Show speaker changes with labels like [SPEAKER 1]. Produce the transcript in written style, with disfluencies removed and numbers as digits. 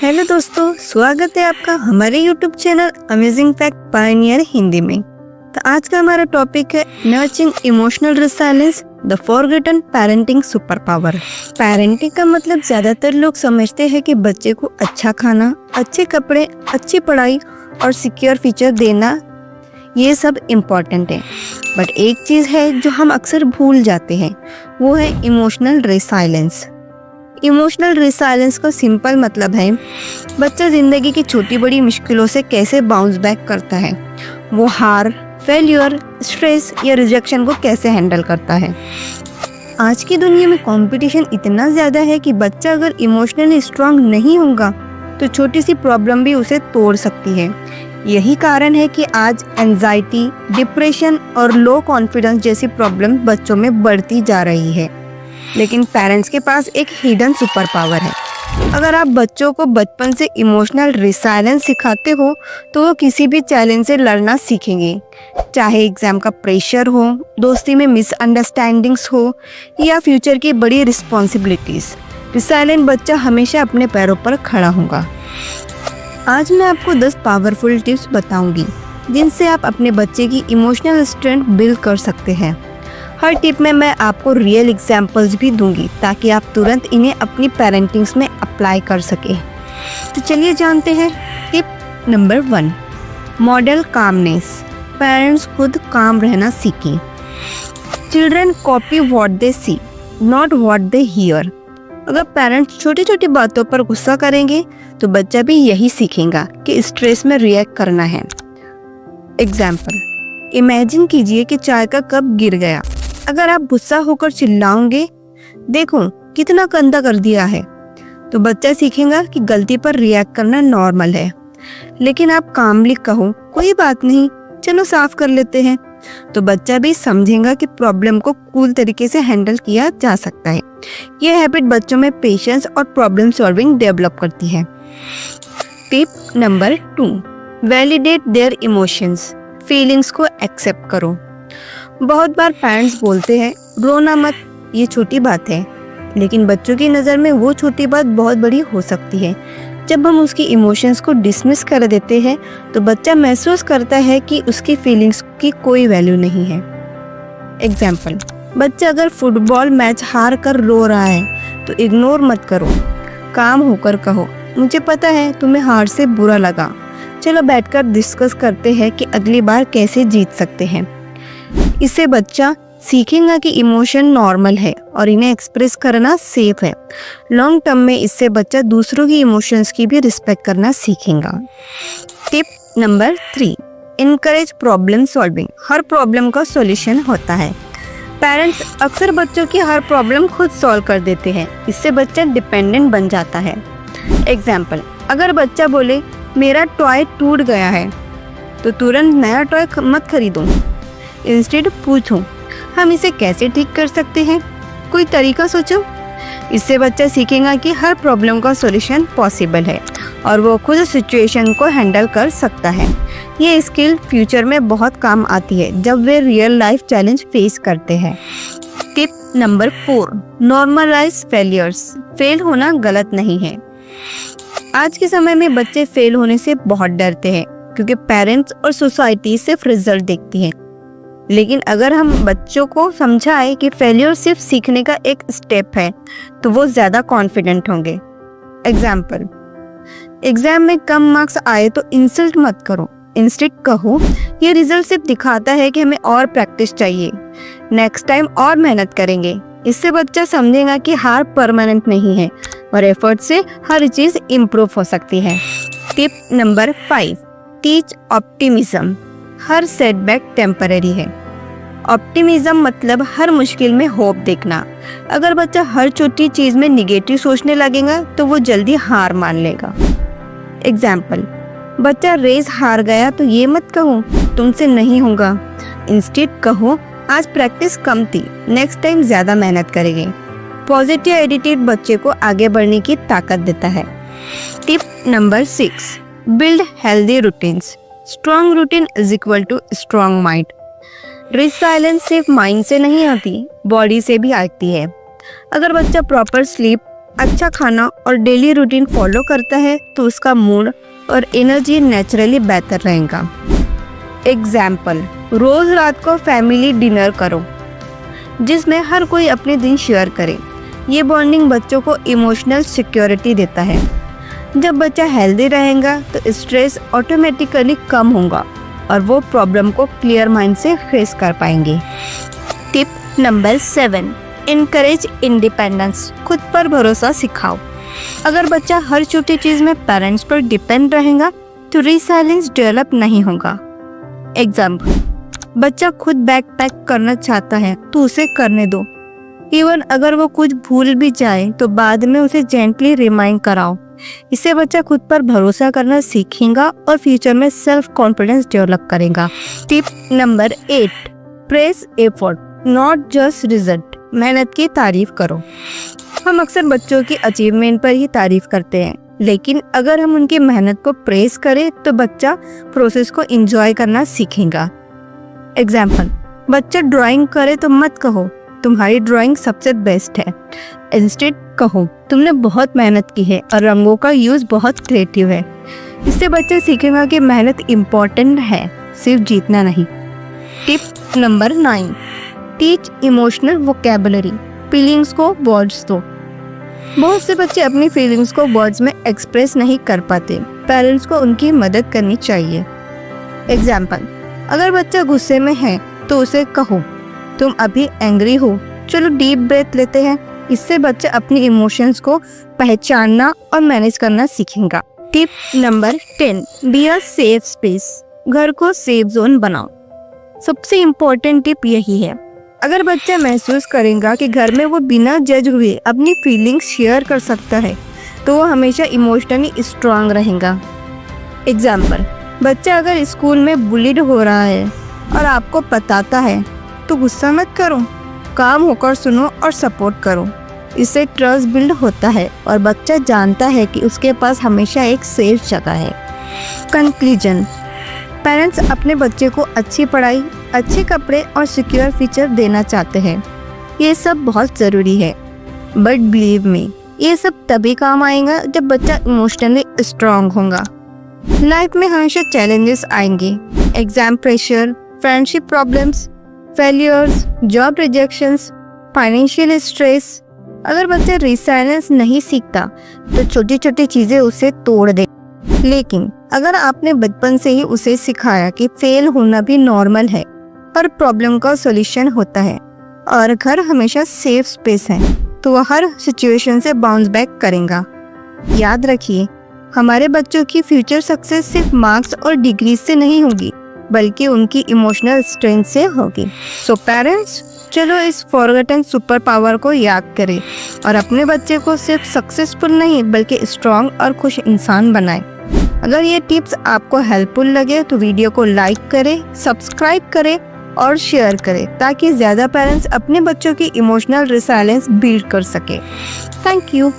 [SPEAKER 1] Hello दोस्तों, स्वागत है आपका हमारे YouTube channel amazing fact Pioneer Hindi में। तो आज का हमारा टॉपिक है nurturing emotional resilience, the forgotten parenting super power. Parenting का मतलब ज्यादातर लोग समझते हैं कि बच्चे को अच्छा खाना, अच्छे कपड़े, अच्छी पढ़ाई और सिक्योर फ्यूचर देना, ये सब इम्पोर्टेंट है। बट एक चीज है जो हम अक्सर भूल जाते हैं, वो है इमोशनल रिसाइलेंस। इमोशनल रिसाइलेंस का सिंपल मतलब है बच्चा जिंदगी की छोटी बड़ी मुश्किलों से कैसे बाउंस बैक करता है। वो हार, फेल्यूर, स्ट्रेस या रिजेक्शन को कैसे हैंडल करता है। आज की दुनिया में कंपटीशन इतना ज़्यादा है कि बच्चा अगर इमोशनली स्ट्रांग नहीं होगा तो छोटी सी प्रॉब्लम भी उसे तोड़ सकती है। यही कारण है कि आज एंजाइटी, डिप्रेशन और लो कॉन्फिडेंस जैसी प्रॉब्लम बच्चों में बढ़ती जा रही है। लेकिन पेरेंट्स के पास एक हिडन सुपर पावर है। अगर आप बच्चों को बचपन से इमोशनल रिसाइलेंस सिखाते हो तो वो किसी भी चैलेंज से लड़ना सीखेंगे, चाहे एग्जाम का प्रेशर हो, दोस्ती में मिसअंडरस्टैंडिंग्स हो या फ्यूचर की बड़ी रिस्पॉन्सिबिलिटीज। रिसाइलेंट बच्चा हमेशा अपने पैरों पर खड़ा होगा। आज मैं आपको 10 पावरफुल टिप्स बताऊंगी जिनसे आप अपने बच्चे की इमोशनल स्ट्रेंथ बिल्ड कर सकते हैं। हर टिप में मैं आपको रियल एग्जाम्पल्स भी दूंगी ताकि आप तुरंत इन्हें अपनी पेरेंटिंग्स में अप्लाई कर सके। तो चलिए जानते हैं tip number 1, model calmness. Parents खुद काम रहना सीखें। Children copy what they see, not what they hear. अगर पेरेंट्स छोटी छोटी बातों पर गुस्सा करेंगे तो बच्चा भी यही सीखेगा कि स्ट्रेस में रिएक्ट करना है। एग्जाम्पल, इमेजिन कीजिए कि चाय का कप गिर गया। अगर आप गुस्सा होकर चिल्लाओगे, देखो कितना गंदा कर दिया है, तो बच्चा सीखेगा कि गलती पर रिएक्ट करना नॉर्मल है। लेकिन आप कामली कहो, कोई बात नहीं, चलो साफ कर लेते हैं, तो बच्चा भी समझेगा कि प्रॉब्लम को कूल तरीके से हैंडल किया जा सकता है। यह हैबिट बच्चों में पेशेंस और प्रॉब्लम सॉल्विंग डेवलप करती है। Tip number 2, validate their emotions. Feelings को एक्सेप्ट करो। बहुत बार पेरेंट्स बोलते हैं रोना मत, ये छोटी बात है, लेकिन बच्चों की नज़र में वो छोटी बात बहुत बड़ी हो सकती है। जब हम उसकी इमोशंस को डिसमिस कर देते हैं तो बच्चा महसूस करता है कि उसकी फीलिंग्स की कोई वैल्यू नहीं है। एग्जाम्पल, बच्चा अगर फुटबॉल मैच हार कर रो रहा है तो इग्नोर मत करो, काम होकर कहो, मुझे पता है तुम्हें हार से बुरा लगा, चलो बैठकर डिस्कस करते हैं कि अगली बार कैसे जीत सकते हैं। इससे बच्चा सीखेगा कि इमोशन नॉर्मल है और इन्हें एक्सप्रेस करना सेफ है। लॉन्ग टर्म में इससे बच्चा दूसरों की इमोशंस की भी रिस्पेक्ट करना सीखेगा। Tip number 3, encourage problem solving. हर प्रॉब्लम का सॉल्यूशन होता है। पेरेंट्स अक्सर बच्चों की हर प्रॉब्लम खुद सॉल्व कर देते हैं। इससे बच्चा डिपेंडेंट बन जाता है। एग्जाम्पल, अगर बच्चा बोले मेरा टॉय टूट गया है तो तुरंत नया टॉय मत खरीदो, इंस्टेड पूछो हम इसे कैसे ठीक कर सकते हैं, कोई तरीका सोचो। इससे बच्चा सीखेगा कि हर प्रॉब्लम का सॉल्यूशन पॉसिबल है और वो खुद सिचुएशन को हैंडल कर सकता है। ये स्किल फ्यूचर में बहुत काम आती है जब वे रियल लाइफ चैलेंज फेस करते हैं। Tip number 4, normalise failures. Fail होना गलत नहीं है। आज के समय में बच्चे फेल होने से बहुत डरते हैं क्योंकि पेरेंट्स और सोसाइटी सिर्फ रिजल्ट देखती है। लेकिन अगर हम बच्चों को समझाएं कि फेलियर सिर्फ सीखने का एक स्टेप है तो वो ज़्यादा कॉन्फिडेंट होंगे। एग्जाम्पल, एग्जाम में कम मार्क्स आए तो इंसल्ट मत करो, इंस्टेड कहो ये रिजल्ट सिर्फ दिखाता है कि हमें और प्रैक्टिस चाहिए, नेक्स्ट टाइम और मेहनत करेंगे। इससे बच्चा समझेगा कि हार परमानेंट नहीं है और एफर्ट से हर चीज़ इम्प्रूव हो सकती है। Tip number 5, teach optimism. हर सेटबैक टेम्पररी है। ऑप्टिमिज्म मतलब हर मुश्किल में होप देखना। अगर बच्चा हर छोटी चीज़ में निगेटिव सोचने लगेगा तो वो जल्दी हार मान लेगा। एग्जाम्पल, बच्चा रेस हार गया तो ये मत कहो तुमसे नहीं होगा, इंस्टेड कहो आज प्रैक्टिस कम थी, नेक्स्ट टाइम ज़्यादा मेहनत करेंगे। पॉजिटिव एटीट्यूड बच्चे को आगे बढ़ने की ताकत देता है। Tip number 6, build healthy routines. Strong routine is equal to strong mind. Resilience सिर्फ माइंड से नहीं आती, बॉडी से भी आती है। अगर बच्चा प्रॉपर स्लीप, अच्छा खाना और डेली रूटीन फॉलो करता है तो उसका मूड और एनर्जी नेचुरली बेहतर रहेगा। एग्जाम्पल, रोज रात को फैमिली डिनर करो जिसमें हर कोई अपने दिन शेयर करे। ये बॉन्डिंग बच्चों को इमोशनल सिक्योरिटी देता है। जब बच्चा हेल्दी रहेगा तो स्ट्रेस ऑटोमेटिकली कम होगा और वो प्रॉब्लम को क्लियर माइंड से फेस कर पाएंगे। Tip number 7, encourage independence. खुद पर भरोसा सिखाओ। अगर बच्चा हर छोटी चीज में पेरेंट्स पर डिपेंड रहेगा तो रिसाइलेंस डेवलप नहीं होगा। एग्जाम्पल, बच्चा खुद बैग पैक करना चाहता है तो उसे करने दो। इवन अगर वो कुछ भूल भी जाए तो बाद में उसे जेंटली रिमाइंड कराओ। इससे बच्चा खुद पर भरोसा करना सीखेगा और फ्यूचर में सेल्फ कॉन्फिडेंस डेवलप करेगा। Tip number 8, praise effort not just result. मेहनत की तारीफ करो। हम अक्सर बच्चों की अचीवमेंट पर ही तारीफ करते हैं, लेकिन अगर हम उनकी मेहनत को प्रेज करें तो बच्चा प्रोसेस को एंजॉय करना सीखेगा। एग्जाम्पल, बच्चा ड्राइंग करे तो मत कहो तुम्हारी ड्राइंग सबसे बेस्ट है। इंस्टेड कहो तुमने बहुत मेहनत की है और रंगों का यूज बहुत क्रिएटिव है। इससे बच्चा सीखेगा कि मेहनत इम्पोर्टेंट है, सिर्फ जीतना नहीं। Tip number 9, teach emotional vocabulary. Feelings को वर्ड्स दो। बहुत से बच्चे अपनी फीलिंग्स को वर्ड्स में एक्सप्रेस नहीं कर पाते। पेरेंट्स को उनकी मदद करनी चाहिए। एग्जाम्पल, अगर बच्चा गुस्से में है तो उसे कहो तुम अभी एंग्री हो, चलो डीप ब्रेथ लेते हैं। इससे बच्चा अपनी इमोशंस को पहचानना और मैनेज करना सीखेगा। Tip number 10, be a safe space. घर को सेफ जोन बनाओ। सबसे इम्पोर्टेंट टिप यही है। अगर बच्चा महसूस करेगा कि घर में वो बिना जज हुए अपनी फीलिंग्स शेयर कर सकता है तो वो हमेशा इमोशनली स्ट्रांग रहेगा। एग्जाम्पल, बच्चा अगर स्कूल में बुलिड हो रहा है और आपको बताता है तो गुस्सा मत करो, काम होकर सुनो और सपोर्ट करो। इससे ट्रस्ट बिल्ड होता है और बच्चा जानता है कि उसके पास हमेशा एक सेफ जगह है। कंक्लूजन, पेरेंट्स अपने बच्चे को अच्छी पढ़ाई, अच्छे कपड़े और सिक्योर फ्यूचर देना चाहते हैं। ये सब बहुत ज़रूरी है, बट बिलीव मी, ये सब तभी काम आएगा जब बच्चा इमोशनली स्ट्रांग होगा। लाइफ में हमेशा चैलेंजेस आएंगे, exam pressure, friendship problems, failures, job rejections, financial stress. अगर बच्चा रिसाइलेंस नहीं सीखता तो छोटी छोटी चीज़ें उसे तोड़ दे। लेकिन अगर आपने बचपन से ही उसे सिखाया कि फेल होना भी नॉर्मल है और प्रॉब्लम का सॉल्यूशन होता है और घर हमेशा सेफ स्पेस है, तो वह हर सिचुएशन से बाउंस बैक करेगा। याद रखिए, हमारे बच्चों की फ्यूचर सक्सेस सिर्फ मार्क्स और डिग्री से नहीं होगी, बल्कि उनकी इमोशनल स्ट्रेंथ से होगी। सो पेरेंट्स, चलो इस फॉरगॉटन सुपर पावर को याद करें और अपने बच्चे को सिर्फ सक्सेसफुल नहीं बल्कि स्ट्रॉन्ग और खुश इंसान बनाएं। अगर ये टिप्स आपको हेल्पफुल लगे तो वीडियो को लाइक करें, सब्सक्राइब करें और शेयर करें ताकि ज़्यादा पेरेंट्स अपने बच्चों की इमोशनल रिसाइलेंस बिल्ड कर सके। Thank you.